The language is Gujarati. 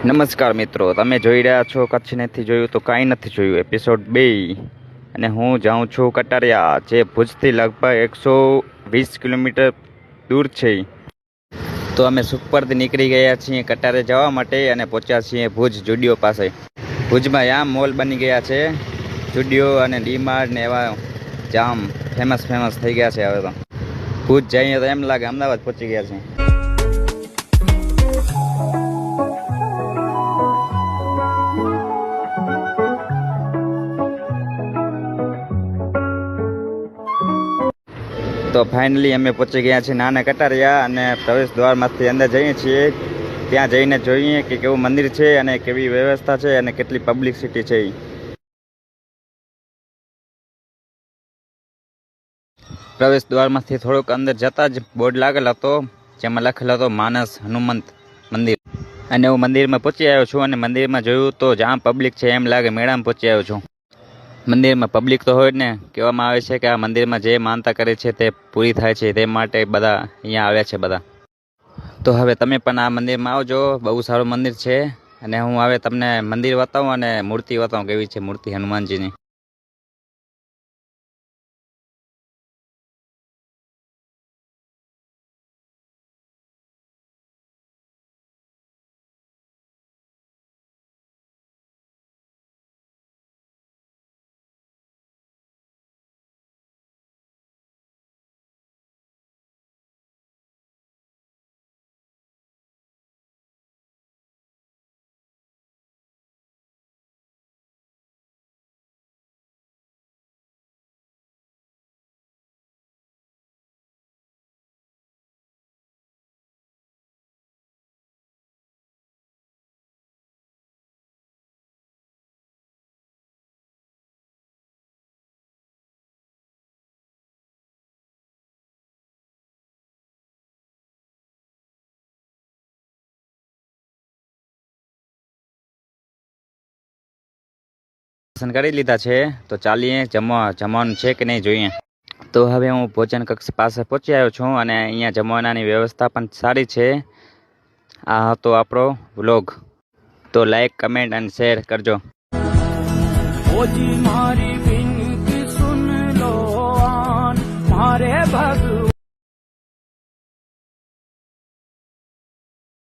નમસ્કાર મિત્રો, તમે જોઈ રહ્યા છો કચ્છ નથી જોયું તો કાંઈ નથી જોયું એપિસોડ 2 અને હું જાઉં છું કટારિયા, જે ભુજથી લગભગ 120 કિલોમીટર દૂર છે. તો અમે સુખપરથી નીકળી ગયા છીએ કટારિયા જવા માટે અને પહોંચ્યા છીએ ભુજ જુડિયો પાસે. ભુજમાં યા મોલ બની ગયા છે, જુડિયો અને ડીમાર્ટ ને એવા જામ ફેમસ થઈ ગયા છે. હવે તો ભુજ જઈએ તો એમ લાગે અમદાવાદ પહોંચી ગયા છે. તો ફાઇનલી અમે પહોંચી ગયા છીએ નાના કટારિયા અને પ્રવેશ દ્વારમાંથી અંદર જઈએ છીએ. ત્યાં જઈને જોઈએ કે કેવું મંદિર છે અને કેવી વ્યવસ્થા છે અને કેટલી પબ્લિસિટી છે. પ્રવેશ દ્વારમાંથી થોડુંક અંદર જતાં જ બોર્ડ લાગેલ હતો, જેમાં લખેલો હતો માનસ હનુમંત મંદિર. અને હું મંદિરમાં પહોંચી આવ્યો છું અને મંદિરમાં જોયું તો જ્યાં પબ્લિક છે એમ લાગે મેળામાં પહોંચી આવ્યો છું. મંદિરમાં પબ્લિક તો હોય ને, કહેવામાં આવે છે કે આ મંદિરમાં જે માનતા કરે છે તે પૂરી થાય છે, તે માટે બધા અહીંયા આવ્યા છે બધા. તો હવે તમે પણ આ મંદિરમાં આવજો, બહુ સારું મંદિર છે. અને હું હવે તમને મંદિર બતાવું અને મૂર્તિ બતાવું કેવી છે મૂર્તિ હનુમાનજીની. દર્શન કરી લીધા છે, તો ચાલીએ જમવાનું છે કે નહીં જોઈએ. તો હવે હું ભોજન કક્ષ પાસે પહોંચી આવ્યો છું અને અહીંયા જમવાનાની વ્યવસ્થા પણ સારી છે. આ હતો આપણો વ્લોગ, તો લાઈક, કમેન્ટ અને શેર કરજો. મારી વિનતી સુન લો, મારે ભગવાન